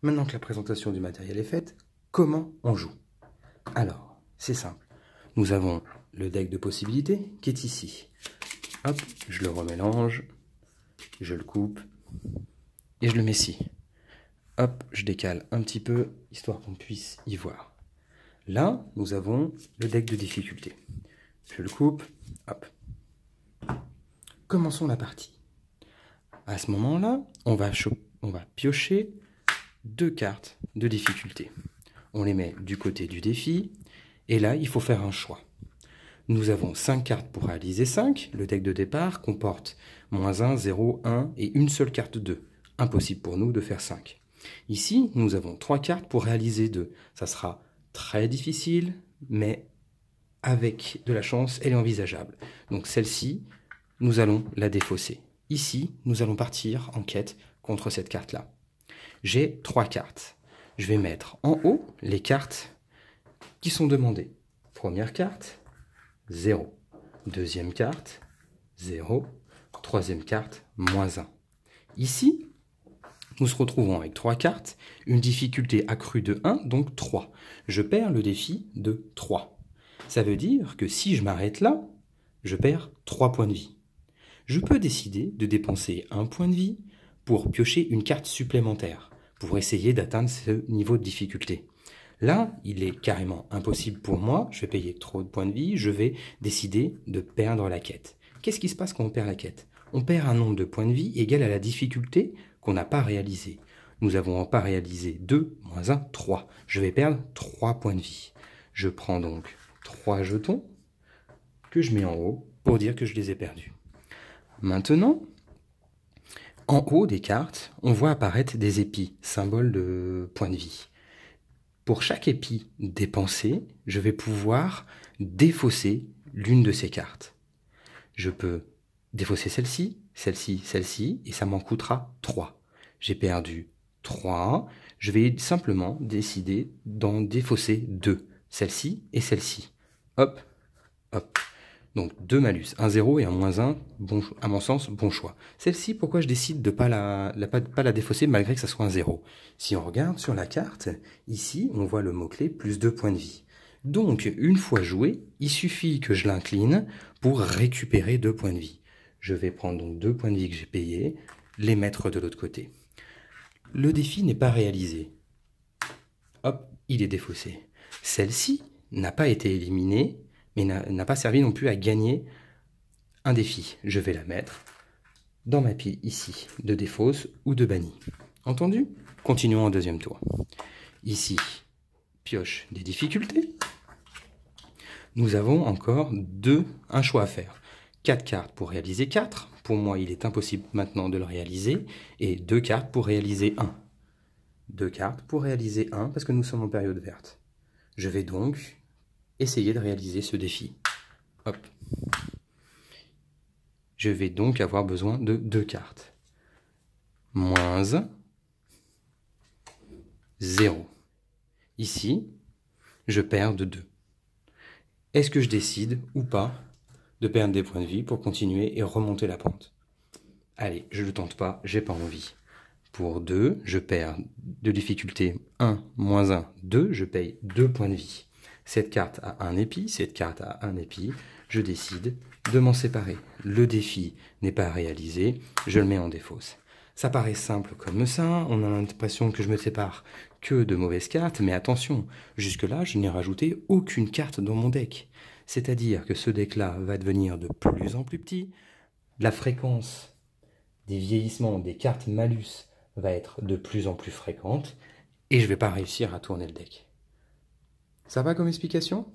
Maintenant que la présentation du matériel est faite, comment on joue? Alors, c'est simple. Nous avons le deck de possibilités qui est ici. Hop, je le remélange, je le coupe et je le mets ici. Hop, je décale un petit peu, histoire qu'on puisse y voir. Là, nous avons le deck de difficulté. Je le coupe, hop. Commençons la partie. À ce moment-là, on va piocher 2 cartes de difficulté. On les met du côté du défi, et là, il faut faire un choix. Nous avons 5 cartes pour réaliser 5. Le deck de départ comporte -1, 0, 1 et une seule carte 2. Impossible pour nous de faire 5. Ici, nous avons 3 cartes pour réaliser 2. Ça sera très difficile, mais avec de la chance, elle est envisageable. Donc celle-ci, nous allons la défausser. Ici, nous allons partir en quête contre cette carte-là. J'ai 3 cartes. Je vais mettre en haut les cartes qui sont demandées. Première carte, 0. Deuxième carte, 0. Troisième carte, -1. Ici, nous se retrouvons avec 3 cartes, une difficulté accrue de 1, donc 3. Je perds le défi de 3. Ça veut dire que si je m'arrête là, je perds 3 points de vie. Je peux décider de dépenser 1 point de vie pour piocher une carte supplémentaire, pour essayer d'atteindre ce niveau de difficulté. Là, il est carrément impossible pour moi, je vais payer trop de points de vie, je vais décider de perdre la quête. Qu'est-ce qui se passe quand on perd la quête? On perd un nombre de points de vie égal à la difficulté qu'on n'a pas réalisée. Nous n'avons pas réalisé 2, -1, 3. Je vais perdre 3 points de vie. Je prends donc 3 jetons que je mets en haut pour dire que je les ai perdus. Maintenant, en haut des cartes, on voit apparaître des épis, symbole de points de vie. Pour chaque épi dépensé, je vais pouvoir défausser l'une de ces cartes. Je peux défausser celle-ci, celle-ci, celle-ci, et ça m'en coûtera 3. J'ai perdu 3, je vais simplement décider d'en défausser 2, celle-ci et celle-ci. Hop, hop. Donc 2 malus, un 0 et un -1, bon, à mon sens, bon choix. Celle-ci, pourquoi je décide de ne pas la défausser malgré que ça soit un 0? Si on regarde sur la carte, ici, on voit le mot-clé plus 2 points de vie. Donc, une fois joué, il suffit que je l'incline pour récupérer 2 points de vie. Je vais prendre donc 2 points de vie que j'ai payés, les mettre de l'autre côté. Le défi n'est pas réalisé. Hop, il est défaussé. Celle-ci n'a pas été éliminée, mais n'a pas servi non plus à gagner un défi. Je vais la mettre dans ma pile ici, de défausse ou de banni. Entendu? Continuons en deuxième tour. Ici, pioche des difficultés. Nous avons encore un choix à faire. 4 cartes pour réaliser 4. Pour moi, il est impossible maintenant de le réaliser. Et 2 cartes pour réaliser 1. 2 cartes pour réaliser 1 parce que nous sommes en période verte. Je vais donc essayer de réaliser ce défi. Hop. Je vais donc avoir besoin de 2 cartes. -1, 0. Ici, je perds de 2. Est-ce que je décide ou pas de perdre des points de vie pour continuer et remonter la pente? Allez, je ne le tente pas, j'ai pas envie. Pour 2, je perds de difficulté 1, -1, 2, je paye 2 points de vie. Cette carte a un épi, cette carte a un épi, je décide de m'en séparer. Le défi n'est pas réalisé, je le mets en défausse. Ça paraît simple comme ça, on a l'impression que je me sépare que de mauvaises cartes, mais attention, jusque-là, je n'ai rajouté aucune carte dans mon deck. C'est-à-dire que ce deck-là va devenir de plus en plus petit, la fréquence des vieillissements des cartes malus va être de plus en plus fréquente, et je ne vais pas réussir à tourner le deck. Ça va comme explication?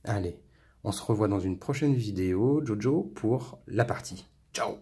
Allez, on se revoit dans une prochaine vidéo, Jojo, pour la partie. Ciao!